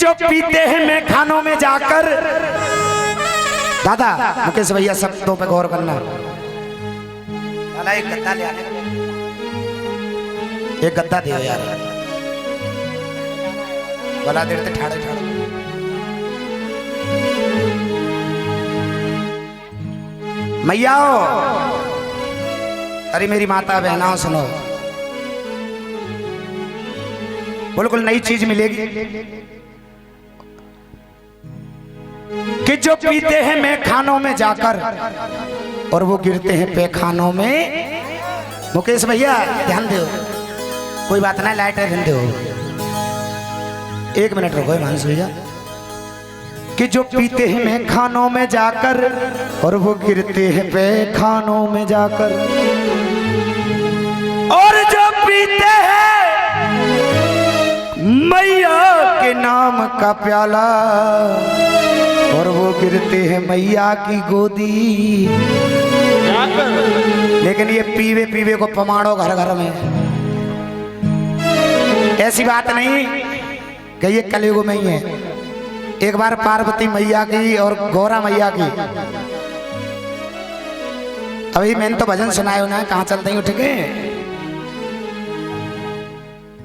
जो पीते हैं मैं खानों में जाकर। दादा मुकेश भैया शब्दों पे गौर करना। दादा एक गद्दा ले आने, एक गद्दा दे यार, बोला देर ते ठाड़े ठाड़े। मैया अरे मेरी माता बहनाओं सुनो, बिल्कुल नई चीज मिलेगी कि जो पीते हैं मैं खानों में जाकर और वो गिरते हैं पैखानों में। मुकेश भैया ध्यान दो, कोई बात ना, लाइट है ध्यान दो। एक मिनट रुको मानस भैया। कि जो पीते हैं मैं खानों में जाकर और वो गिरते हैं पैखानों में जाकर, और जो पीते हैं मैया के नाम का प्याला और वो गिरते हैं मैया की गोदी। लेकिन ये पीवे पीवे को पमाड़ो घर घर में, ऐसी बात नहीं कि ये कलयुग में ही है। एक बार पार्वती मैया की और गौरा मैया की, अभी मैंने तो भजन सुनाया ना, कहाँ चलते ही उठ के।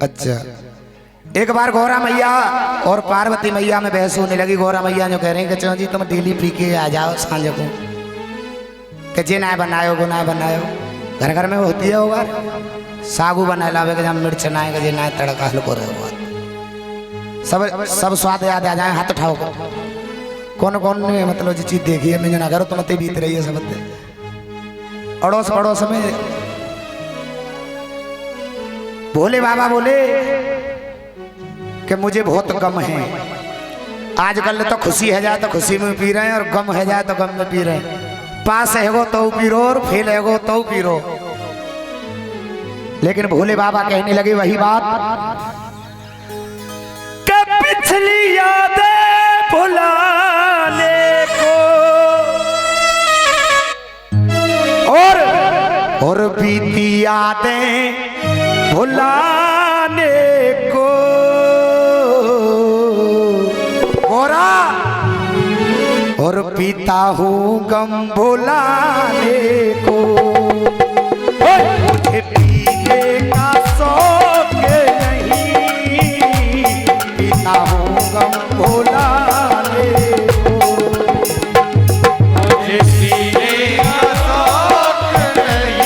अच्छा, एक बार गौरा मैया और पार्वती मैया में बहस होने लगी। गौरा मैया जो कह रही हैं कि चलो जी तुम डेली पी के आ जाओ सांझ को, कि जे ना बनायो वो ना बनायो। घर घर में होती है होगा, सागू बनाए लावे के जब मिर्च नाए के जे ना तड़का हल्को रहे, सब सब स्वाद याद आ जाए। हाथ उठाओ, कौन कौन ने मतलब जो चीज देखी है मैं ना करो, तुम बीत रही है सब अड़ोस पड़ोस में। भोले बाबा बोले कि मुझे बहुत गम है आजकल, तो खुशी है जाए तो खुशी में पी रहे हैं और गम है जाए तो गम में पी रहे हैं। पास है तो पीरो और फेल है तो पीरो। लेकिन भोले बाबा कहने लगे वही बात कि पिछली यादें भुलाने को और बीती यादें भुलाने को, गोरा और पीता हूँ गम भुलाने को। मुझे पीने का शौक नहीं, पीता हूँ गम भुलाने को। मुझे पीने का शौक नहीं,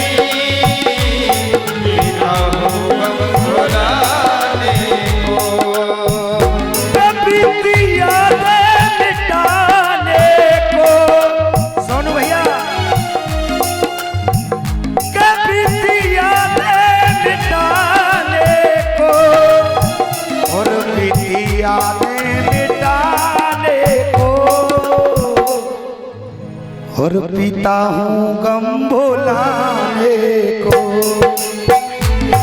पीता हूँ गम भुलाने को। बीती यादें मिटाने को, सोनू भैया बीती यादें मिटाने को और बीती यादें मिटाने को और पीता हूँ गम भुलाने को।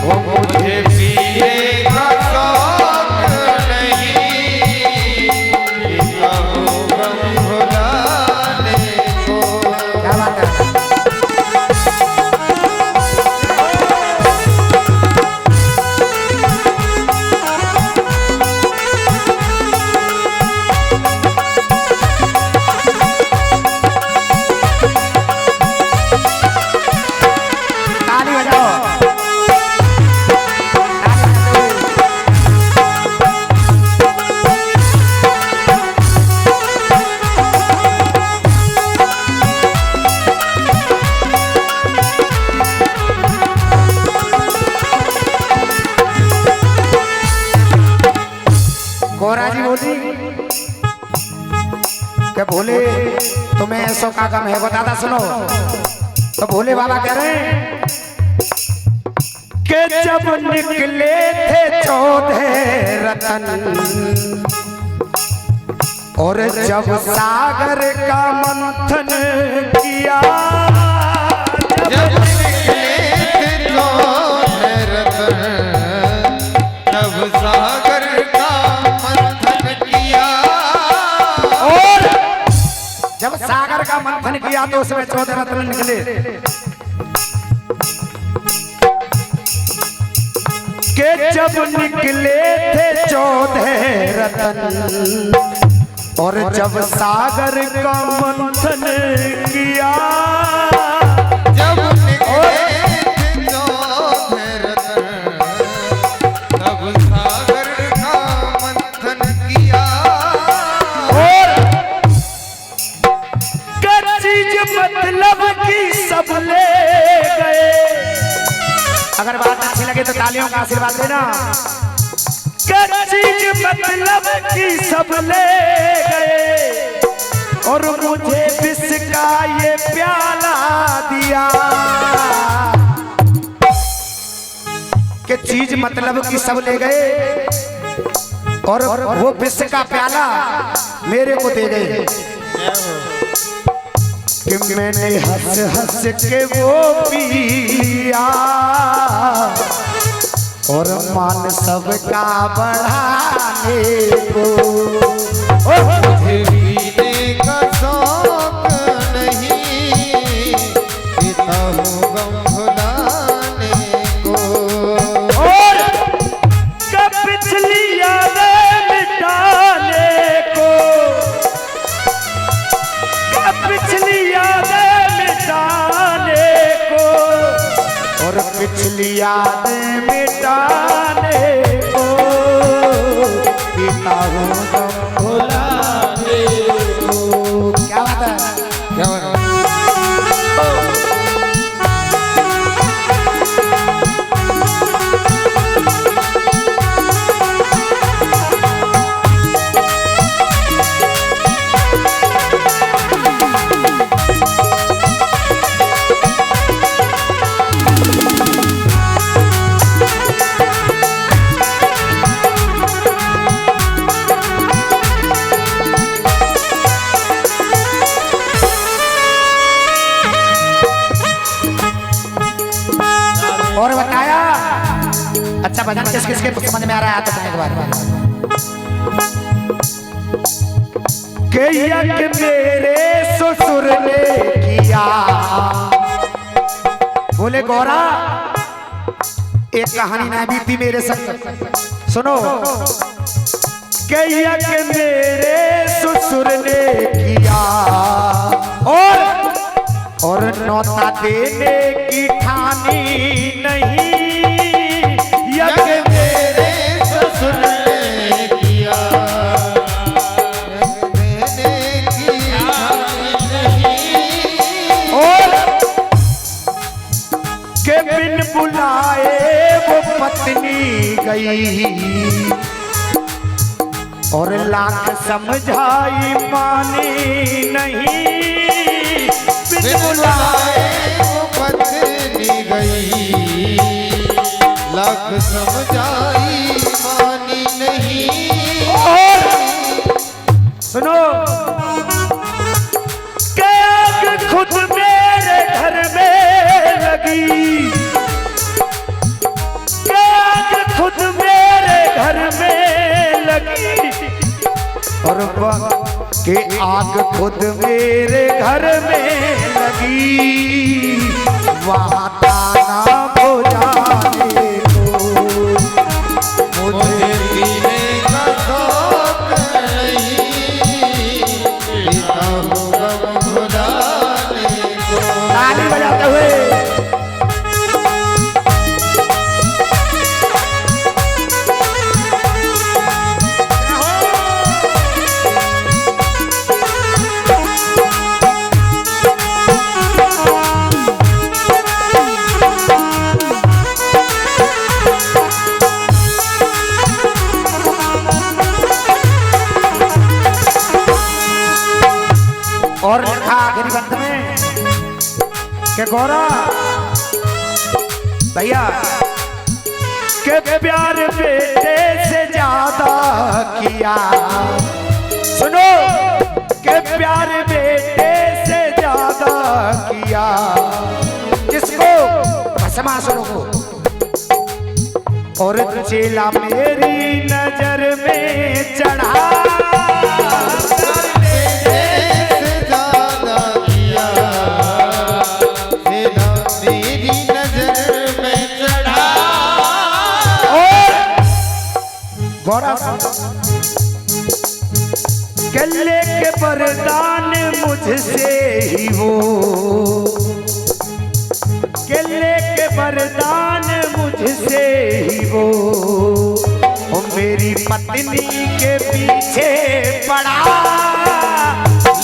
वो मुझे पिए का शौक नहीं, पीता हूँ गम भुलाने को। क्या बात है? ताली बजाओ। गौरा जी बोली कि भोले तुम्हें ऐसा का गम है, बताता सुनो। तो भोले बाबा कह रहे हैं कि जब निकले थे 14 रतन और जब सागर का मंथन किया, जब निकले थे 14 रतन जब सागर का मंथन किया, और जब सागर का मंथन किया तो उसमें 14 रत्न निकले के जब निकले थे 14 रतन और जब सागर का मंथन किया, जब निकले थे 14 रतन तब सागर का मंथन किया, और चीज मतलब की सब ले गए। अगर बात अच्छी लगे तो तालियों का आशीर्वाद देना। चीज मतलब की सब ले गए और मुझे विष का ये प्याला दिया, कि चीज मतलब की सब ले गए और वो विष का प्याला मेरे को दे गए, कि मैंने हंस हंस के वो पिया और मान सबका बढ़ाने को। मुझे पीने का शौक नहीं, पीता हूँ गम भुलाने को, और कब पिछली यादें मिटाने को, कब पिछली यादें मिटाने को, और पिछली यादें मिटाने को, पीता हूँ गम भुलाने को। क्या बात है? क्या बात? और बताया अच्छा भजन किस किस के समझ में आ रहा है तो एक बार के यज्ञ मेरे ससुर ने किया। बोले गौरा एक कहानी ना बीती मेरे संग, सुनो। के यज्ञ मेरे ससुर ने किया और नौता देने की ठानी नहीं, यज्ञ मेरे ससुर ने किया, देने की ठानी नहीं, और के बिन बुलाए वो पत्नी गई और लाख समझाई मानी नहीं, बिन बुलाए वो पत्नी गई, लाख समझाई मानी नहीं, और सुनो के आग खुद मेरे घर में लगी, के आग खुद मेरे घर में लगी, और के आग खुद मेरे घर में लगी, वहाँ ताना बुझाने को, मुझे पीने का शौक नहीं, पीता हूँ गम भुलाने को। ताली बजाते हुए और लिखा आखिरी बंद में के गौरा भैया के प्यार बेटे से ज्यादा किया, सुनो के प्यार बेटे से ज्यादा किया, किसको? भस्मा सुनो को, और चेला मेरी नजर में चढ़ा, गौरा गले के वरदान मुझसे ही वो, गले के वरदान मुझसे ही वो, मेरी पत्नी के पीछे पड़ा।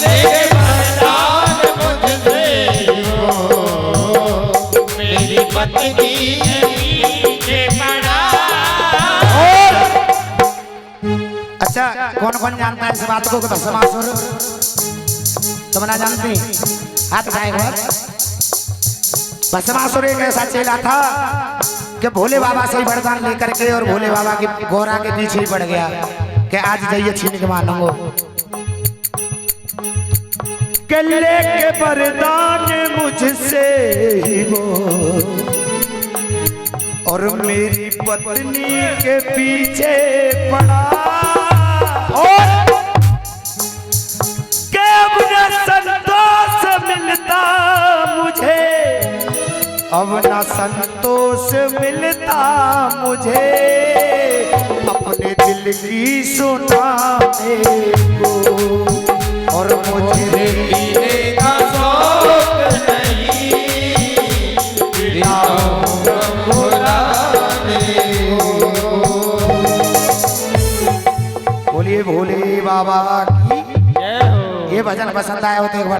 लेके वरदान मुझसे हो, मेरी पत्नी के पीछे पड़ा। अच्छा कौन कौन जानता है इस बात को कि भस्मासुर तुम ना जानती? हाथ उठाएगा। भस्मासुर एक ऐसा चेला था कि भोले बाबा से ही वरदान लेकर के और भोले बाबा की गौरा के पीछे ही पड़ गया कि आज जाइए छीन के मानूंगो। गले के वरदान मुझसे ही वो, और मेरी पत्नी के पीछे पड़ा। और के अब न संतोष मिलता मुझे, अब न संतोष मिलता मुझे, अपने दिल की सुनाने को। और मुझे पीने का शौक नहीं, पीता हूँ गम भुलाने को। बोलिए भोले बाबा की। ये भजन पसंद आया हो तो एक बार